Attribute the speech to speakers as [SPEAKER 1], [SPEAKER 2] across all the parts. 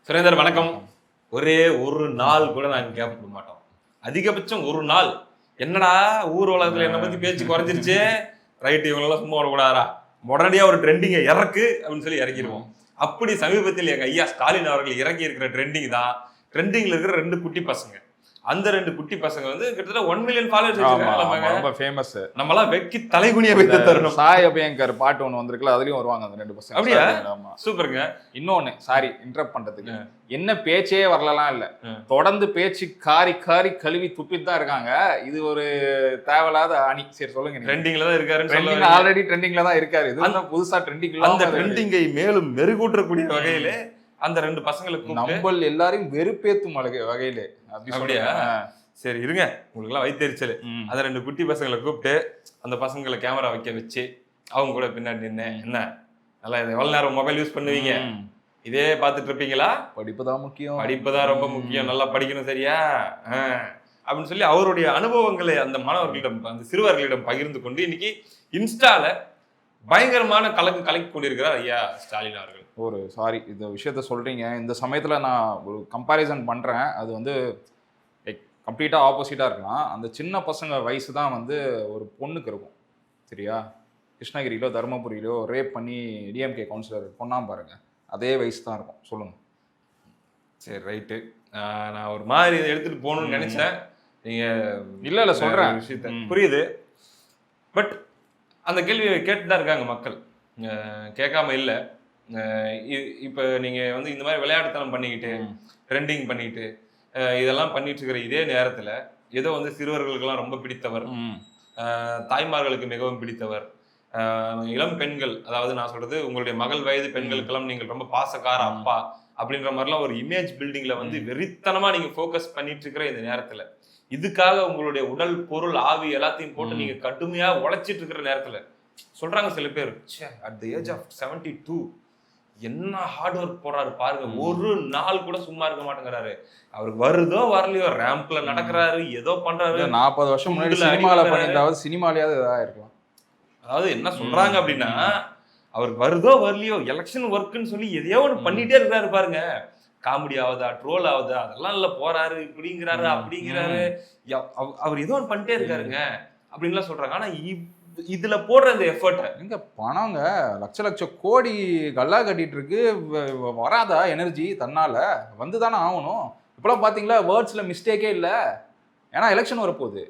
[SPEAKER 1] சுரேந்தர் வணக்கம். ஒரே ஒரு நாள் கூட நாங்கள் கேட்க மாட்டோம். அதிகபட்சம் ஒரு நாள். என்னடா ஊர் உலகத்துல என்னை பத்தி பேச்சு குறைஞ்சிருச்சு, ரைட்டு இவங்களெல்லாம் சும்மா விடக்கூடாதா, உடனடியாக ஒரு ட்ரெண்டிங்கை இறக்கு அப்படின்னு சொல்லி இறக்கிடுவோம். அப்படி சமீபத்தில் எங்க ஐயா ஸ்டாலின் அவர்கள் இறக்கி இருக்கிற ட்ரெண்டிங் தான், ட்ரெண்டிங்ல இருக்கிற 2 குட்டி பசங்க. அந்த 2 குட்டி பசங்க வந்து கிட்டத்தட்ட 1 மில்லியன் ஃபாலோவர்ஸ் வச்சிருக்காங்க.
[SPEAKER 2] ரொம்ப ஃபேமஸ்.
[SPEAKER 1] நம்மலாம் வெக்கி தலைகுனிய வைத்து தரணும்.
[SPEAKER 2] சாய் அபியங்கர் பாட்டு ஒன்று வந்திருக்குல்ல, அதுலயும் வருவாங்க அந்த 2 பசங்க.
[SPEAKER 1] அப்படியா? சூப்பருங்க.
[SPEAKER 2] இன்னொன்னு, சாரி இன்டரப்ட் பண்றதுக்கு, என்ன பேச்சே வரலாம் இல்ல, தொடர்ந்து பேச்சு காரி காரி கழுவி துப்பிட்டு தான் இருக்காங்க. இது ஒரு தேவையில்லாத அணி. சரி சொல்லுங்க.
[SPEAKER 1] ட்ரெண்டிங்ல தான் இருக்காரு.
[SPEAKER 2] ஆல்ரெடி ட்ரெண்டிங்ல தான் இருக்காரு. இது புதுசா ட்ரெண்டிங்.
[SPEAKER 1] அந்த ட்ரெண்டிங்கை மேலும் மெருகூற்றக்கூடிய வகையிலே அந்த 2 பசங்களுக்கு
[SPEAKER 2] நம்பல் எல்லாரையும் வெறுப்பேத்தும் வகையிலே.
[SPEAKER 1] அப்படியா? சரி இருங்க, உங்களுக்கு எல்லாம் வைத்தறிச்சல். அந்த 2 குட்டி பசங்களை கூப்பிட்டு அந்த பசங்களை கேமரா வைக்க வச்சு அவங்க கூட பின்னாடி நின்று, என்ன நல்லா எவ்வளவு நேரம் மொபைல் யூஸ் பண்ணுவீங்க, இதே பார்த்துட்டு இருப்பீங்களா,
[SPEAKER 2] படிப்பு தான் முக்கியம்,
[SPEAKER 1] படிப்பு தான் ரொம்ப முக்கியம், நல்லா படிக்கணும் சரியா அப்படின்னு சொல்லி அவருடைய அனுபவங்களை அந்த மாணவர்களிடம், அந்த சிறுவர்களிடம் பகிர்ந்து கொண்டு இன்னைக்கு இன்ஸ்டால பயங்கரமான கலக்கி கொண்டிருக்கிறார் ஐயா ஸ்டாலின் அவர்கள்.
[SPEAKER 2] ஒரு சாரி இந்த விஷயத்த சொல்றீங்க, இந்த சமயத்துல நான் ஒரு கம்பேரிசன் பண்றேன். அது வந்து கம்ப்ளீட்டா ஆப்போசிட்டா இருக்கலாம். அந்த சின்ன பசங்க வயசு தான் வந்து ஒரு பொண்ணுக்கு இருக்கும் சரியா. கிருஷ்ணகிரியிலோ தருமபுரியிலோ ரேப் பண்ணி டிஎம்கே கவுன்சிலர் பொண்ணா பாருங்க, அதே வயசு தான் இருக்கும். சொல்லுங்க.
[SPEAKER 1] சரி ரைட்டு, நான் ஒரு மாதிரி இதை எடுத்துட்டு போகணும்னு நினைச்சேன். நீங்க
[SPEAKER 2] இல்ல சொல்றேன்
[SPEAKER 1] விஷயத்த புரியுது. பட் அந்த கேள்வியை கேட்டுதான் இருக்காங்க மக்கள், கேட்காம இல்லை. இப்போ நீங்கள் வந்து இந்த மாதிரி விளையாட்டுத்தனம் பண்ணிக்கிட்டு ட்ரெண்டிங் பண்ணிக்கிட்டு இதெல்லாம் பண்ணிட்டு இருக்கிற இதே நேரத்தில் ஏதோ வந்து சிறுவர்களுக்கெல்லாம் ரொம்ப பிடித்தவர், தாய்மார்களுக்கு மிகவும் பிடித்தவர், இளம் பெண்கள், அதாவது நான் சொல்றது உங்களுடைய மகள் வயது பெண்களுக்கெல்லாம் நீங்கள் ரொம்ப பாசக்கார அப்பா அப்படின்ற மாதிரிலாம் ஒரு இமேஜ் பில்டிங்ல வந்து வெறித்தனமா நீங்க ஃபோக்கஸ் பண்ணிட்டு இருக்கிற இந்த நேரத்துல, இதுக்காக உங்களுடைய உடல் பொருள் ஆவி எல்லாத்தையும் போட்டு நீங்க கடுமையா உழைச்சிட்டு இருக்கிற நேரத்துல சொல்றாங்க சில பேர், அட் தி ஏஜ் ஆஃப் 72 என்ன ஹார்ட் ஒர்க் போறாரு பாருங்க, ஒரு நாள் கூட சும்மா இருக்க மாட்டேங்கிறாரு, அவருக்கு வருதோ வரலையோ ரேம்ப்ல நடக்கிறாரு, ஏதோ பண்றாரு.
[SPEAKER 2] 40 வருஷம் முன்னாடி சினிமால பண்ணிருந்தாவது சினிமாலயாவது ஏதாவது இருக்கலாம்.
[SPEAKER 1] அதாவது என்ன சொல்றாங்க அப்படின்னா, அவருக்கு வருதோ வரலையோ எலெக்ஷன் ஒர்க்குன்னு சொல்லி எதையோ ஒன்று பண்ணிட்டே இருக்கிறாரு பாருங்க. காமெடி ஆகுதா, ட்ரோல் ஆகுதா, அதெல்லாம் இல்ல, போறாரு இப்படிங்கிறாரு அப்படிங்கிறாரு, அவர் ஏதோ ஒன்று பண்ணிட்டே இருக்காருங்க அப்படின்லாம் சொல்றாங்க. ஆனா இதுல போடுற இந்த எஃபர்ட்
[SPEAKER 2] எங்க பணங்க லட்ச கோடி கல்லா கட்டிட்டு இருக்கு, வராதா எனர்ஜி தன்னால வந்துதானே ஆகணும். இப்பெல்லாம் பாத்தீங்களா வேர்ட்ஸ்ல மிஸ்டேக்கே இல்ல, ஏன்னா எலெக்ஷன் வரப்போகுது.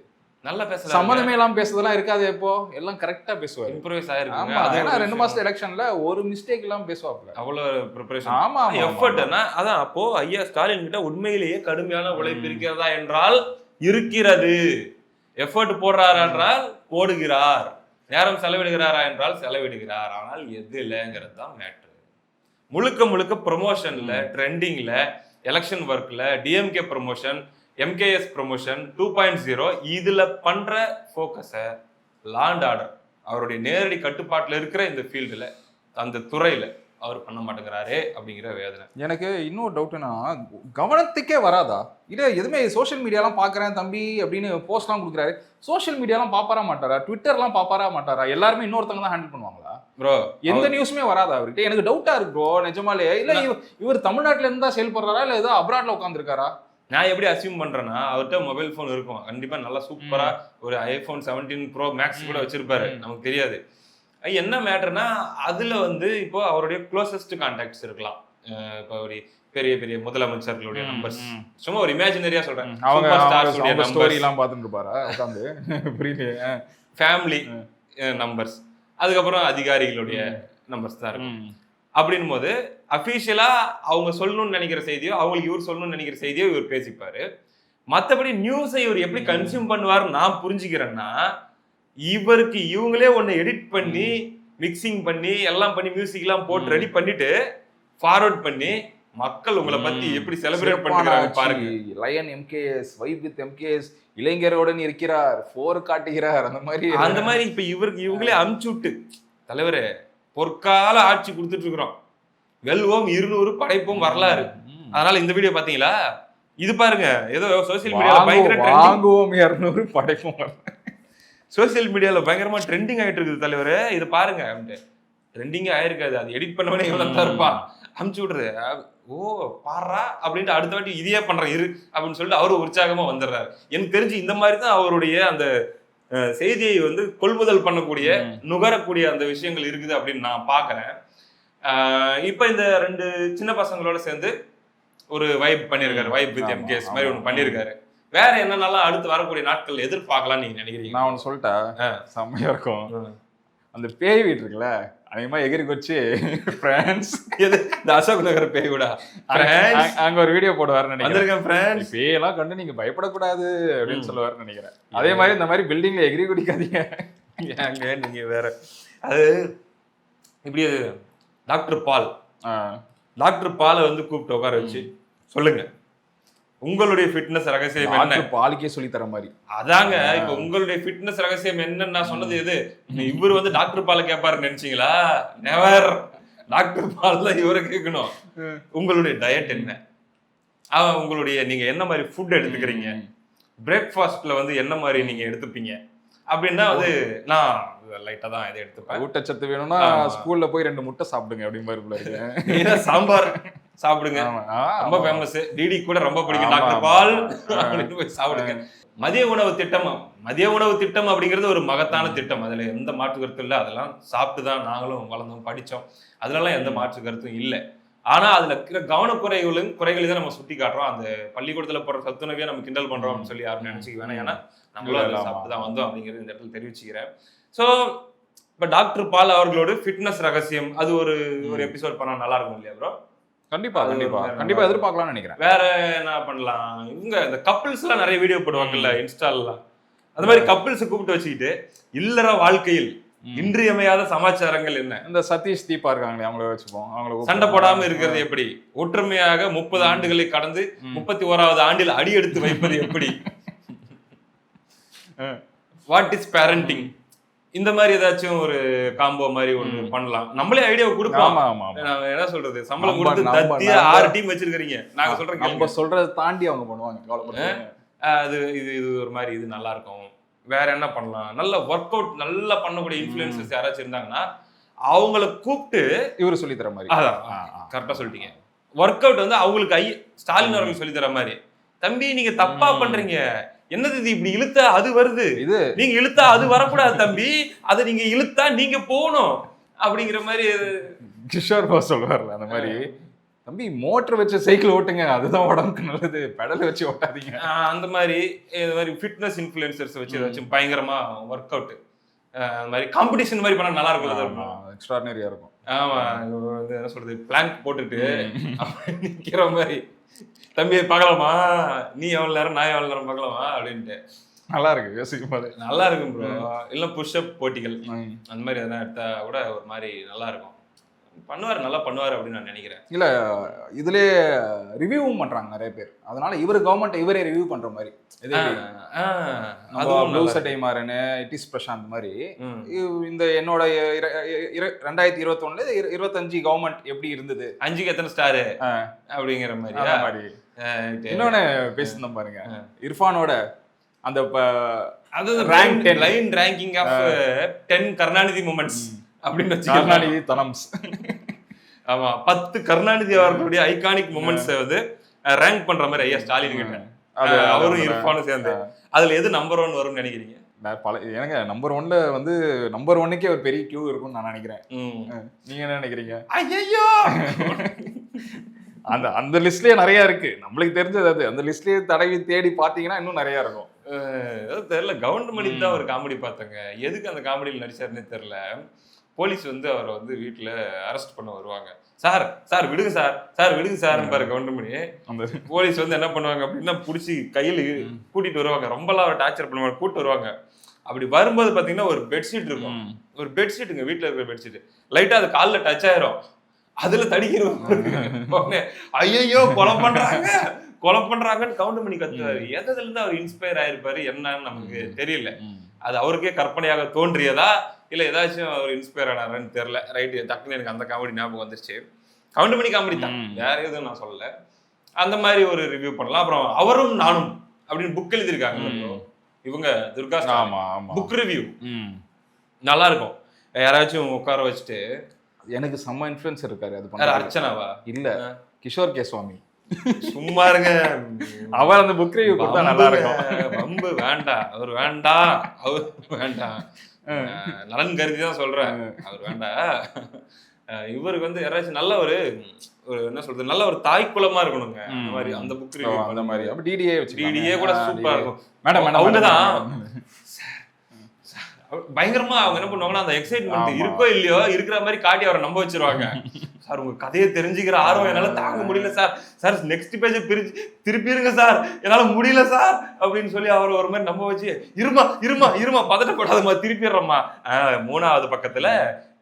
[SPEAKER 1] நல்லா பேச
[SPEAKER 2] சம்மந்தமே எல்லாம் பேசுறதெல்லாம் இருக்காது, எப்போ எல்லாம் கரெக்டா பேசுவாரு.
[SPEAKER 1] இம்ப்ரூவைஸ் ஆயிருக்கு.
[SPEAKER 2] ஏன்னா 2 மாசம் எலெக்ஷன்ல ஒரு மிஸ்டேக் எல்லாம் பேசுவாப்ல,
[SPEAKER 1] அவ்வளவு ப்ரிப்பரேஷன்.
[SPEAKER 2] ஆமா
[SPEAKER 1] எஃபர்ட்னா அதான். அப்போ ஐயா ஸ்டாலின் கிட்ட உண்மையிலேயே கடுமையான உழைப்பு இருக்கிறதா என்றால் இருக்கிறது. எஃபர்ட் போடுறாரா என்றால் போடுகிறார், நேரம் செலவிடுகிறாரா என்றால் செலவிடுகிறார். ஆனால் எது இல்லைங்கிறது தான் மேட்ரு. முழுக்க ப்ரொமோஷன்ல, ட்ரெண்டிங்ல, எலெக்ஷன் ஒர்க்ல, டிஎம்கே ப்ரொமோஷன், எம்கேஎஸ் ப்ரொமோஷன் 2.0 இதுல பண்ற ஃபோக்கஸை லா அண்ட் ஆர்டர் அவருடைய நேரடி கட்டுப்பாட்டுல இருக்கிற இந்த ஃபீல்டுல, அந்த துறையில அவர் பண்ண மாட்டேங்கிறாரே அப்படிங்கிற வேதனை.
[SPEAKER 2] எனக்கு இன்னொரு டவுட்னா, கவனத்துக்கே வராதா இல்லை எதுவுமே? சோஷியல் மீடியாலாம் பார்க்குறேன் தம்பி அப்படின்னு போஸ்ட்லாம் கொடுக்குறாரு, சோஷியல் மீடியாலாம் பார்ப்பாரா மாட்டாரா, ட்விட்டர்லாம் பார்ப்பாரா மாட்டாரா, எல்லாருமே இன்னொருத்தவங்க தான் ஹேண்டில் பண்ணுவாங்களா
[SPEAKER 1] ப்ரோ? எந்த
[SPEAKER 2] நியூஸுமே வராதா அவர்கிட்ட? எனக்கு டவுட்டா இருக்கு ப்ரோ நிஜமாலே. இல்லை இவர் தமிழ்நாட்டில இருந்து தான் செயல்படுறாரா இல்லை ஏதோ அப்ராட்ல உட்காந்துருக்காரா?
[SPEAKER 1] நான் எப்படி அசியூம் பண்றேன்னா, அவர்கிட்ட மொபைல் ஃபோன் இருக்கும் கண்டிப்பா, நல்லா சூப்பரா ஒரு iPhone 17 Pro Max கூட வச்சிருப்பாரு, நமக்கு தெரியாது. என்ன மேட்டர்னா, அதுல வந்து இப்போ அவருடைய க்ளோசஸ்ட் கான்டாக்ட்ஸ் இருக்கலாம். இப்போ ஒரு பெரிய பெரிய முதலமைச்சர்களுடைய நம்பர்ஸ், சும்மா ஒரு இமேஜினரியா சொல்றேன்,
[SPEAKER 2] அவங்க ஸ்டோரி எல்லாம் பார்த்துட்டு இருப்பாரா உட்காந்து, புரியல,
[SPEAKER 1] ஃபேமிலி நம்பர்ஸ், அதுக்கப்புறம் அதிகாரிகளுடைய நம்பர்ஸ் தான் இருக்கும். அப்படின் போது அஃபீஷியலா அவங்க சொல்லணும்னு நினைக்கிற செய்தியோ, அவங்களுக்கு இவர் சொல்லணும்னு நினைக்கிற செய்தியோ இவர் பேசிப்பாரு. மற்றபடி நியூஸை இவர் எப்படி கன்சியூம் பண்ணுவார் நான் புரிஞ்சுக்கிறேன்னா, இவருக்கு இவங்களே ஒன்னு எடிட் பண்ணி மிக்சிங் பண்ணி எல்லாம் பண்ணி மியூசிக் எல்லாம் போட்டு ரெடி பண்ணிட்டு ஃபார்வர்ட் பண்ணி மக்கள் உங்களை பத்தி எப்படி செலிப்ரேட் பண்றாங்க பாருங்க.
[SPEAKER 2] Lion MKS, vibe with MKS, இளைஞருடன் இருக்கிறார், போர் காட்டுகிறார், அந்த மாதிரி
[SPEAKER 1] இப்ப இவங்களே அமுச்சு விட்டு, தலைவரே பொற்கால ஆட்சி கொடுத்துட்டு இருக்கிறோம், வெல்வோம் 200 படைப்போம் வரலாறு. அதனால இந்த வீடியோ பாத்தீங்களா, இது பாருங்க, ஏதோ சோசியல் மீடியால பயங்கர
[SPEAKER 2] வாங்குவோம் 200 படைப்போம்,
[SPEAKER 1] சோசியல் மீடியால பயங்கரமா ட்ரெண்டிங் ஆயிட்டு இருக்குது தலைவரே, இது பாருங்க. ட்ரெண்டிங்கே ஆயிருக்காது, அது எடிட் பண்ணவனே இவ்வளவு தான் இருப்பான், அமுச்சு விடுறது. ஓ பாடுறா அப்படின்ட்டு அடுத்த வாட்டி இதையே பண்றேன் இரு அப்படின்னு சொல்லிட்டு அவரு உற்சாகமா வந்துடுறாரு. எனக்கு தெரிஞ்சு இந்த மாதிரி தான் அவருடைய அந்த செய்தியை வந்து கொள்முதல் பண்ணக்கூடிய நுகரக்கூடிய அந்த விஷயங்கள் இருக்குது அப்படின்னு நான் பாக்குறேன். இப்ப இந்த 2 சின்ன பசங்களோட சேர்ந்து ஒரு வைப் பண்ணிருக்காரு, வைப் வித் எம்கேஎஸ் மாதிரி ஒண்ணு பண்ணிருக்காரு. வேற என்னென்னலாம் அடுத்து வரக்கூடிய நாட்கள் எதிர்பார்க்கலாம் நீங்க நினைக்கிறீங்க?
[SPEAKER 2] நான் ஒண்ணு சொல்லிட்டேன், செம்மையா இருக்கும். அந்த பேய் வீடு இருக்குல்ல, அதிகமா எகிரி கொச்சு பிரான்ஸ்
[SPEAKER 1] இந்த அசோக் நகர் பேய் வீடா,
[SPEAKER 2] அங்க ஒரு வீடியோ போடுவாருன்னு நினைக்கிறேன்.
[SPEAKER 1] பிரான்ஸ்
[SPEAKER 2] பேயெல்லாம் கண்டு நீங்க பயப்படக்கூடாது அப்படின்னு சொல்லுவாருன்னு நினைக்கிறேன். அதே மாதிரி இந்த மாதிரி பில்டிங்ல எகிரி குடிக்காதீங்க.
[SPEAKER 1] ஏங்க நீங்க வேற. அது இப்படி டாக்டர் பாலை வந்து கூப்பிட்டு உட்கார வச்சு சொல்லுங்க உங்களுடைய ஃபிட்னஸ் ரகசியம் என்ன,
[SPEAKER 2] பாலுக்கே சொல்லி தர மாதிரி.
[SPEAKER 1] அதாங்க இப்ப உங்களுடைய ஃபிட்னஸ் ரகசியம் என்னன்னு நான் சொன்னது எது? இவரு வந்து டாக்டர் பாலை கேட்பாருன்னு நினைச்சீங்களா? நெவர். டாக்டர் பால் தான் இவரை கேட்கணும். உங்களுடைய டயட் என்ன, உங்களுடைய நீங்க என்ன மாதிரி ஃபுட் எடுத்துக்கிறீங்க, பிரேக்ஃபாஸ்ட்ல வந்து என்ன மாதிரி நீங்க எடுத்துப்பீங்க அப்படின்னா வந்து நான் லைட்டா தான் இதை எடுத்துப்பேன்.
[SPEAKER 2] ஊட்டச்சத்து வேணும்னா ஸ்கூல்ல போய் 2 முட்டை சாப்பிடுங்க அப்படின்னு மாதிரி
[SPEAKER 1] சாம்பார் சாப்பிடுங்க, ரொம்ப ஃபேமஸ். டிடி கூட ரொம்ப பிடிக்கும் டாக்டர் பால் அப்படின்னு போய் சாப்பிடுங்க. மதிய உணவு திட்டம் அப்படிங்கிறது ஒரு மகத்தான திட்டம், அதுல எந்த மாற்று கருத்தும் இல்லை. அதெல்லாம் சாப்பிட்டு தான் நாங்களும் வளர்ந்தோம், படிச்சோம், அதுலலாம் எந்த மாற்று கருத்தும் இல்லை. ஆனா அதுல இருக்கிற குறைகளை தான் நம்ம சுட்டி காட்டுறோம். அந்த பள்ளிக்கூடத்துல போற சத்துணவையே நம்ம கிண்டல் பண்றோம் அப்படின்னு சொல்லி யாரும் நினைச்சுக்க வேணாம். ஏன்னா நம்மளும் அதை சாப்பிட்டு தான் வந்தோம் அப்படிங்கிறது இந்த இடத்துல தெரிவிச்சுக்கிறேன். ஸோ இப்போ டாக்டர் பால் அவர்களோட ஃபிட்னஸ் ரகசியம் அது ஒரு எபிசோட் பண்ணா நல்லா இருக்கும் இல்லையா ப்ரோ?
[SPEAKER 2] கண்டிப்பா எதிர்பார்க்கலாம்னு நினைக்கிறேன்.
[SPEAKER 1] வேற என்ன பண்ணலாம்? இவங்க இந்த கப்பிள்ஸ் எல்லாம் நிறைய வீடியோ போடுவாங்கல்ல இன்ஸ்டால்லாம், அந்த மாதிரி கப்பிள்ஸ் கூப்பிட்டு வச்சுக்கிட்டு இல்லற வாழ்க்கையில் இன்றியமையாத சமாச்சாரங்கள் என்ன,
[SPEAKER 2] இந்த சதீஷ் தீபா இருக்காங்களே அவங்கள வச்சுப்போம், அவங்களுக்கு
[SPEAKER 1] சண்டை போடாம இருக்கிறது எப்படி, ஒற்றுமையாக 30 ஆண்டுகளை கடந்து 31வது ஆண்டில் அடி எடுத்து வைப்பது எப்படி, வாட் இஸ் பேரண்டிங், இந்த மாதிரி ஏதாச்சும் ஒரு காம்போ மாதிரி ஒண்ணு பண்ணலாம். நம்மளே ஐடியா கொடுப்போம். என்ன சொல்றது, சம்பளம் கொடுத்து தத்தியா 6 டீம் வச்சிருக்கீங்க, நாங்க சொல்றோம்
[SPEAKER 2] நம்ம சொல்றதை தாண்டி அவங்க பண்ணுவாங்க.
[SPEAKER 1] அது இது ஒரு மாதிரி இது நல்லா இருக்கும். வேற என்ன பண்ணலாம்? நல்ல ஒர்க் அவுட் நல்லா பண்ணக்கூடிய இன்ஃப்ளூயன்சர்ஸ் யாராச்சும் இருந்தாங்கன்னா அவங்கள கூப்பிட்டு
[SPEAKER 2] இவரு சொல்லி தர மாதிரி.
[SPEAKER 1] அதான் கரெக்டா சொல்லிட்டீங்க. ஒர்க் அவுட் வந்து அவங்களுக்கு ஸ்டாலின் அவர்கள் சொல்லி தர மாதிரி. தம்பி நீங்க தப்பா பண்றீங்க, என்னது இது இப்படி இழுத்தா அது வருது, இது நீங்க இழுத்தா அது வரக்கூடாது தம்பி, அதை நீங்க இழுத்தா நீங்க போகணும் அப்படிங்கிற மாதிரி
[SPEAKER 2] கிஷோர் பாஸ் சொல்லுவாரு. அந்த மாதிரி தம்பி மோட்டர் வச்சு சைக்கிள் ஓட்டுங்க, அதுதான் உடம்புக்கு நல்லது, பெடல் வச்சு ஓட்டாதீங்க.
[SPEAKER 1] அந்த மாதிரி இது மாதிரி ஃபிட்னஸ் இன்ஃப்ளூயன்சர்ஸ் வச்சு ஏதாச்சும் பயங்கரமா ஒர்க் அவுட் அந்த மாதிரி காம்படிஷன் மாதிரி பண்ணா நல்லா இருக்கும்,
[SPEAKER 2] எக்ஸ்ட்ராடினரியா இருக்கும்.
[SPEAKER 1] ஆமா, என்ன சொல்றது, பிளாங்க் போட்டுட்டு நிக்கிற மாதிரி, தம்பி பார்க்கலாமா, நீ எவ்வளவு நேரம் நான் எவ்வளவு நேரம் பார்க்கலாமா அப்படின்ட்டு
[SPEAKER 2] நல்லா இருக்கு, யோசிக்கும் போது
[SPEAKER 1] நல்லா இருக்கும் ப்ரோ. இல்ல புஷ்அப் போட்டிகள் அந்த மாதிரி எதனா எடுத்தா கூட ஒரு மாதிரி நல்லா இருக்கும். நல்லா பண்ணுவாரு அப்படின்னு நான் நினைக்கிறேன்.
[SPEAKER 2] இல்ல இதுலயே ரிவ்யூவும் பண்றாங்க நிறைய பேர், அதனால கவர்மெண்ட் இவரே ரிவ்யூ பண்ற மாதிரி. ப்ளூ சட்டை மாறனு இட்டிஸ் பிரசாந்த் மாதிரி இந்த என்னோட 2021 25 கவர்மெண்ட் எப்படி இருந்தது,
[SPEAKER 1] 5க்கு எத்தனை ஸ்டாரு அப்படிங்கிற மாதிரி.
[SPEAKER 2] இன்னொன்னு பேசுனோம் பாருங்க, இர்ஃபானோட அந்த
[SPEAKER 1] line ranking of 10 Karunanidhi moments அப்படின்னு
[SPEAKER 2] கருணாநிதி தனம்ஸ்.
[SPEAKER 1] ஆமா, 10 கருணாநிதி அவர்களுடைய ஐகானிக் மூமெண்ட்ஸ் வந்து ரேங்க் பண்ற மாதிரி ஐயா ஸ்டாலின் கிட்ட அவரும் இர்ஃபானும் சேர்ந்து அதுல எது நம்பர் 1 வரும்னு நினைக்கிறீங்க?
[SPEAKER 2] எனக்கு நம்பர் 1ல வந்து நம்பர் 1க்கே ஒரு பெரிய கியூ இருக்கும்னு நான் நினைக்கிறேன். நீங்க என்ன நினைக்கிறீங்க?
[SPEAKER 1] ஐயோ
[SPEAKER 2] அந்த லிஸ்ட்லயே நிறைய இருக்கு, நம்மளுக்கு தெரிஞ்சது அது. அந்த லிஸ்ட்லயே தடவி தேடி பாத்தீங்கன்னா இன்னும் நிறைய இருக்கும்.
[SPEAKER 1] தெரியல, கவுண்டமணி தான் ஒரு காமெடி பார்த்தங்க, எதுக்கு அந்த காமெடியில் நடிச்சாருன்னே தெரியல. போலீஸ் வந்து அவரை வந்து வீட்டுல அரெஸ்ட் பண்ண வருவாங்க. சார் விடுங்க சார் பாரு கவுண்டமணி. போலீஸ் வந்து என்ன பண்ணுவாங்க அப்படின்னா புடிச்சு கையில் கூட்டிட்டு வருவாங்க, ரொம்பலாம் அவரை டார்ச்சர் பண்ணுவாங்க, கூட்டு வருவாங்க. அப்படி வரும்போது பாத்தீங்கன்னா ஒரு பெட்ஷீட் இருக்கும், ஒரு பெட்ஷீட்டுங்க வீட்டுல இருக்கிற பெட்ஷீட், லைட்டா அது காலில் டச் ஆயிரும், அதுல தடிக்கிறோம். ஐயோ கொலை பண்றாங்கன்னு கவுண்டமணி கத்துவாரு. எதுல இருந்து அவர் இன்ஸ்பயர் ஆயிருப்பாரு என்னன்னு நமக்கு தெரியல. அது அவருக்கே கற்பனையாக தோன்றியதா இல்ல ஏதாச்சும் அவர் இன்ஸ்பயர் ஆனாருன்னு தெரியல. ரைட்டு, டக்குன்னு எனக்கு அந்த காமெடி ஞாபகம் வந்துருச்சு. கவுண்டமணி காமெடி தான், வேற எதுவும் நான் சொல்லல. அந்த மாதிரி ஒரு ரிவ்யூ பண்ணலாம். அப்புறம் அவரும் நானும் அப்படின்னு புக் எழுதியிருக்காங்க இவங்க, துர்கா புக் ரிவ்யூ நல்லா இருக்கும். யாராச்சும் உட்கார வச்சுட்டு
[SPEAKER 2] எனக்கு செம்ம இன்ஃப்ளூயன்சர் இருக்காரு அது
[SPEAKER 1] யார்,
[SPEAKER 2] பண்ண.
[SPEAKER 1] அர்ச்சனாவா?
[SPEAKER 2] இல்ல, கிஷோர் கே சுவாமி.
[SPEAKER 1] சும்மா இருங்க.
[SPEAKER 2] அவர் அந்த புக் ரிவ்யூ கொடுத்தா நல்லா இருக்கும்.
[SPEAKER 1] வம்பு வேண்டாம், அவர் வேண்டாம், அவர் வேண்டாம். நலன் கருதி தான் சொல்றேன், அவர் வேண்டாம். இவருக்கு வந்து யாராச்சும் நல்ல ஒரு என்ன சொல்றது, நல்ல ஒரு தாய் குலமா இருக்கணுங்க. அந்த மாதிரி அந்த புக் ரிவ்யூ
[SPEAKER 2] அந்த மாதிரி. அப்ப டிடிஏ வச்சு,
[SPEAKER 1] டிடிஏ கூட சூப்பரா இருக்கும்.
[SPEAKER 2] மேடம்
[SPEAKER 1] அவங்க தான் பயங்கரமா அவங்க என்ன பண்ணுவாங்கன்னா, அந்த எக்ஸைட்மெண்ட் இருக்கோ இல்லையோ இருக்கிற மாதிரி காட்டி அவரை நம்ப வச்சிருவாங்க. சார் உங்க கதையை தெரிஞ்சுக்கிற ஆர்வம் என்னால தாங்க முடியல சார், சார் நெக்ஸ்ட் பேஜ் திருப்பிடுங்க சார், என்னால முடியல சார் அப்படின்னு சொல்லி அவரை ஒரு மாதிரி நம்ப வச்சு, இருமா இருமா இருமா பதட்டப்படாதமா திருப்பிடுறோமா, 3வது பக்கத்துல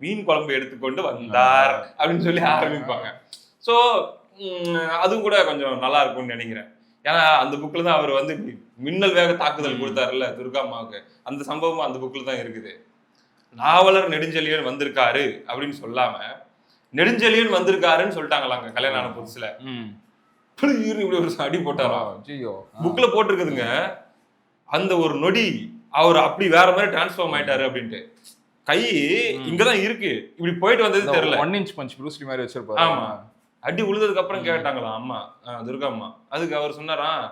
[SPEAKER 1] மீன் குழம்பு எடுத்துக்கொண்டு வந்தார் அப்படின்னு சொல்லி ஆரம்பிப்பாங்க. ஸோ அதுவும் கூட கொஞ்சம் நல்லா இருக்கும்னு நினைக்கிறேன். ஏன்னா அந்த புக்ல தான் அவர் வந்து மின்னல் வேக தாக்குதல் கொடுத்தாருல்ல துர்காம்மாவுக்கு, அந்த சம்பவம் அந்த புக்ல தான் இருக்குது. நாவலர் நெடுஞ்செழியன் வந்திருக்காரு அப்படின்னு சொல்லாம நெடுஞ்செழியன் வந்திருக்காருன்னு சொல்லிட்டாங்களாங்க கல்யாணம் ஆன புதுசுல. இப்படி ஒரு அடி போட்டாராம், புக்ல போட்டிருக்குதுங்க. அந்த ஒரு நொடி அவர் அப்படி வேற மாதிரி டிரான்ஸ்ஃபார்ம் ஆயிட்டாரு அப்படின்ட்டு. கை இங்கதான் இருக்கு, இப்படி போயிட்டு வந்தது தெரியல.
[SPEAKER 2] 1 inch punch ப்ரூஸ் லீ மாதிரி வச்சிருப்பாரு.
[SPEAKER 1] ஆமா, அடி உழுததுக்கு அப்புறம் கேட்டாங்களாம் அம்மா, துர்காம்மா. அதுக்கு அவர் சொன்னாராம்,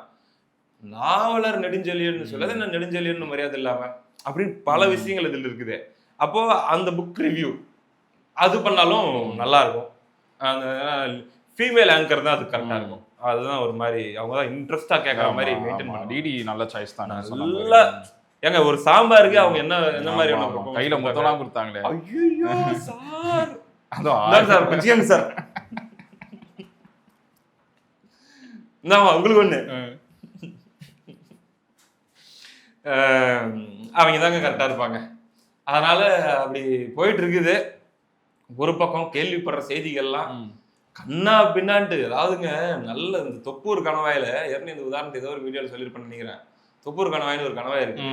[SPEAKER 1] நாவலர் நெடுஞ்செழியன் சொல்லாத என்ன நெடுஞ்செழியன் மரியாதை இல்லாம அப்படின்னு பல விஷயங்கள் இதுல இருக்குது. அப்போ அந்த புக் ரிவ்யூ அது பண்ணாலும் நல்லா இருக்கும். அந்த ஃபீமேல் ஆங்கர் தான் அது கரெக்டா இருக்கும். அதுதான் ஒரு மாதிரி அவங்க தான் இன்ட்ரெஸ்டா கேட்கற மாதிரி மெயின்டைன் பண்ண.
[SPEAKER 2] டிடி நல்ல சாய்ஸ் தான்.
[SPEAKER 1] நல்லா ஏங்க ஒரு சாம்பாருக்கு அவங்க என்ன மாதிரி
[SPEAKER 2] கையில முத்தலாம் கொடுத்தாங்களே.
[SPEAKER 1] ஐயோ சார்,
[SPEAKER 2] அதான்
[SPEAKER 1] சார் குச்சியங்க சார், இந்தாமா உங்களுக்கு ஒண்ணு. அவங்க தாங்க கரெக்டா இருப்பாங்க. அதனால அப்படி போயிட்டு இருக்குது. ஒரு பக்கம் கேள்விப்படுற செய்திகள்லாம் கண்ணா பின்னான்ட்டு. அதாவதுங்க நல்ல இந்த தொப்பூர் கணவாயில ஏற்கனவே இந்த உதாரணத்தை ஏதோ ஒரு வீடியோல சொல்லியிருப்பேன்னு நினைக்கிறேன். தொப்பூர் கணவாயின்னு ஒரு கணவாய் இருக்கு,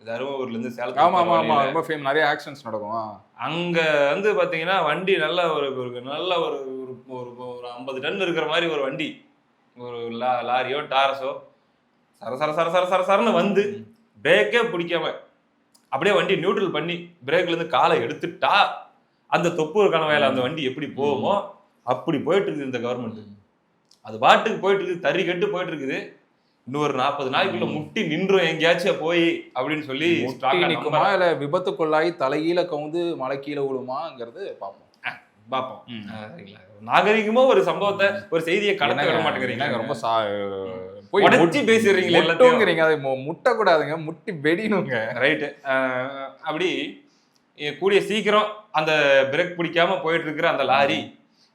[SPEAKER 1] தருமபுரில இருந்து சேலத்துக்கு
[SPEAKER 2] நிறைய ஆக்ஷன்ஸ் நடக்கும். அங்க
[SPEAKER 1] வந்து பாத்தீங்கன்னா வண்டி நல்ல ஒரு 50 டன் இருக்கிற மாதிரி ஒரு வண்டி, ஒரு லாரியோ டாரஸோ சர சர சர சர சர சரன்னு வந்து பிரேக்கே பிடிக்காம அப்படியே வண்டி நியூட்ரல் பண்ணி பிரேக்ல இருந்து காலை எடுத்துட்டா அந்த தொப்பூர் கணவாயில அந்த வண்டி எப்படி போகுமோ அப்படி போயிட்டு இருக்குது இந்த கவர்மெண்ட். அது பாட்டுக்கு போயிட்டு இருக்குது, தறி கட்டு போயிட்டு இருக்குது. இன்னொரு 40 நாளைக்குள்ள முட்டி நின்றும் எங்கேயாச்சும் போய் அப்படின்னு சொல்லி
[SPEAKER 2] இல்ல விபத்துக்குள்ளாகி தலைகீழ கவுந்து மலை கீழே விழுமாங்கிறது பார்ப்போம்.
[SPEAKER 1] நாகரிகமா ஒரு சம்பவத்தை ஒரு செய்தியை கடத்த விட மாட்டேங்கிறீங்க, ரொம்ப பேசிடுறீங்களே
[SPEAKER 2] எல்லாத்தையும். அதை முட்ட கூடாதுங்க, முட்டி வெடினுங்க.
[SPEAKER 1] ரைட்டு. அப்படி கூடிய சீக்கிரம் அந்த பிரேக் பிடிக்காம போயிட்டு இருக்கிற அந்த லாரி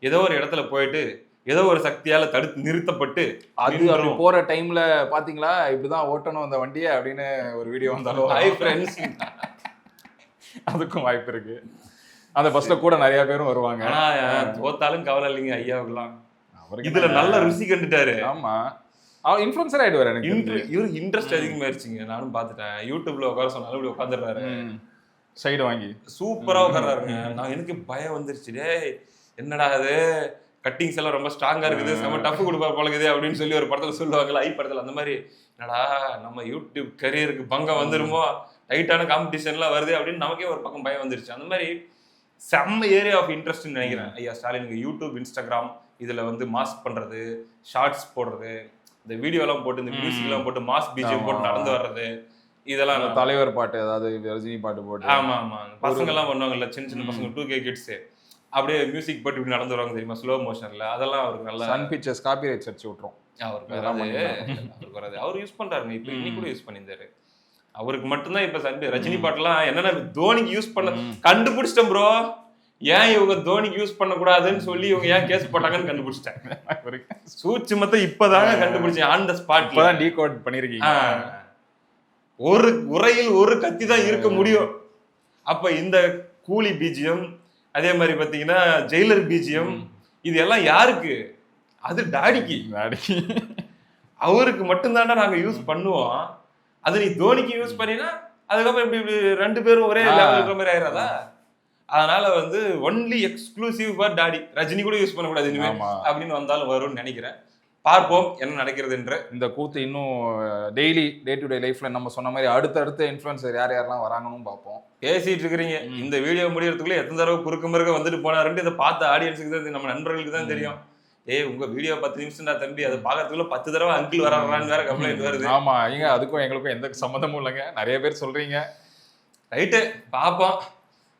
[SPEAKER 1] ஏதோ ஒரு இடத்துல போயிட்டு ஏதோ ஒரு சக்தியால தடுத்து நிறுத்தப்பட்டு
[SPEAKER 2] அது அப்படி போற டைம்ல பாத்தீங்களா இப்படிதான் ஓட்டணும் அந்த வண்டியை அப்படின்னு ஒரு வீடியோ வந்தாலும் அதுக்கும் வாய்ப்பு இருக்கு. அந்த பஸ்ல கூட நிறைய பேரும் வருவாங்க.
[SPEAKER 1] ஆனா தோத்தாலும் கவலை இல்லைங்க ஐயாவுக்குலாம், இதுல நல்ல ருசி கண்டுட்டாரு.
[SPEAKER 2] ஆமா, அவர் இன்ஃப்ளூயன்சர் ஆயிடுவாரு. எனக்கு
[SPEAKER 1] இவருக்கு இன்ட்ரெஸ்ட் அதிகமாயிருச்சுங்க, நானும் பாத்துட்டேன். யூடியூப்ல உட்கார சொன்னாலும் இப்படி உட்காந்துடுறாரு,
[SPEAKER 2] சைடு வாங்கி
[SPEAKER 1] சூப்பரா உட்கார்றாருங்க. நான் எனக்கு பயம் வந்துருச்சு, டேய் என்னடா அது கட்டிங்ஸ் எல்லாம் ரொம்ப ஸ்ட்ராங்கா இருக்குது, செம டஃப் கொடுப்பா பழகுது அப்படின்னு சொல்லி ஒரு படத்துல சொல்லுவாங்கல்ல, ஐ படத்துல. அந்த மாதிரி என்னடா நம்ம யூடியூப் கரியருக்கு பங்கம் வந்துருமோ, டைட்டான காம்படிஷன்லாம் வருது அப்படின்னு நமக்கே ஒரு பக்கம் பயம் வந்துருச்சு. அந்த மாதிரி செம்ம ஏரியா ஆஃப் இன்ட்ரெஸ்ட்னு நினைக்கிறேன் ஐயா ஸ்டாலினுக்கு. யூடியூப், இன்ஸ்டாகிராம் இதுல வந்து மாஸ்க் பண்றது, ஷார்ட்ஸ் போடுறது, இந்த வீடியோலாம் போட்டு இந்த மியூசிக்லாம் போட்டு மாஸ் பிஜிஎம் போட்டு நடந்து வர்றது, இதெல்லாம்
[SPEAKER 2] தலைவர் பாட்டு ஏதாவது ரஜினி பாட்டு போட்டு.
[SPEAKER 1] ஆமா ஆமா, பசங்க எல்லாம் பண்ணுவாங்கல்ல, சின்ன சின்ன பசங்க 2K கிட்ஸ் அப்படியே மியூசிக் போட்டு இப்படி நடந்து வருவாங்க தெரியுமா, ஸ்லோ மோஷன்ல. அதெல்லாம் அவருக்கு நல்லா
[SPEAKER 2] சன் பிக்சர்ஸ் காப்பிரைட் சர்ச் விட்டுரும்.
[SPEAKER 1] அவருக்கு வராது, அவர் யூஸ் பண்றாருங்க. இப்ப இன்னைக்கு கூட யூஸ் பண்ணியிருந்தாரு. அவருக்கு மட்டும்தான் இப்ப ரஜினி பாட்டுலாம் என்னன்னா தோனிக்கு யூஸ் பண்ண கண்டுபிடிச்சிட்டேன் ப்ரோ, ஏன் இவங்க தோனிக்கு யூஸ் பண்ண கூடாதுன்னு சொல்லி இவங்க ஏன் கேஸ் போட்டாங்கன்னு கண்டுபிடிச்சிட்டாங்க. சூட்சுமத்தை இப்பதாங்க கண்டுபிடிச்சேன், ஆன் த ஸ்பாட்
[SPEAKER 2] இப்பதான் டீகோட் பண்ணிருக்கீங்க.
[SPEAKER 1] ஒரு உரையில் ஒரு கத்தி தான் இருக்க முடியும். அப்ப இந்த கூலி பிஜிஎம், அதே மாதிரி பாத்தீங்கன்னா ஜெயிலர் பிஜிஎம், இது எல்லாம் யாருக்கு? அது டாடிக்கு. அவருக்கு மட்டும்தான்டா நாங்க யூஸ் பண்ணுவோம். அது நீ தோனிக்கு யூஸ் பண்ணினா அதுக்கப்புறம் இப்படி 2 பேரும் ஒரே லெவல் இருக்கிற மாதிரி ஆயிராதா? அதனால வந்து only exclusive for daddy, Rajini கூட யூஸ் பண்ணக்கூடாது இனிமே அப்படின்னு வந்தாலும் வரும்னு நினைக்கிறேன். பார்ப்போம் என்ன நடக்கிறது என்று.
[SPEAKER 2] இந்த கூத்து இன்னும் டெய்லி டே டு டே லைஃப்ல நம்ம சொன்ன மாதிரி அடுத்த இன்ஃப்ளூயன்சர் யார் யாரெல்லாம் வராங்கன்னு பார்ப்போம்.
[SPEAKER 1] பேசிட்டு இருக்கிறீங்க, இந்த வீடியோ முடியறதுக்குள்ள எத்தனை தடவை குறுக்க மறுக்க வந்துட்டு போனாருன்ட்டு இதை பார்த்த ஆடியன்ஸுக்கு தான் நம்ம நண்பர்களுக்கு தான் தெரியும். உங்க வீடியோ 10 நிமிஷம் தான் தம்பி, அதை பாக்கிறதுக்குள்ள 10 தடவை அங்கிள் வரான்னு வேற கம்ப்ளைண்ட் வருது.
[SPEAKER 2] ஆமா, ஏங்க அதுக்கும் எங்களுக்கும் எந்த சம்மந்தமும் இல்லைங்க, நிறைய பேர் சொல்றீங்க.
[SPEAKER 1] ரைட்டு, பாப்போம்.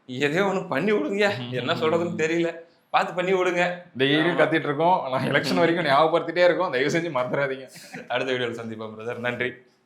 [SPEAKER 1] எதையோ ஒண்ணு பண்ணி விடுங்க, என்ன சொல்றதுன்னு தெரியல, பார்த்து பண்ணி விடுங்க.
[SPEAKER 2] டெய்லியும் கத்திட்டு இருக்கோம், எலெக்ஷன் வரைக்கும் ஞாபகப்படுத்திட்டே இருக்கோம், தயவு செஞ்சு மறந்துடாதீங்க.
[SPEAKER 1] அடுத்த வீடியோவில் சந்திப்போம் பிரதர், நன்றி.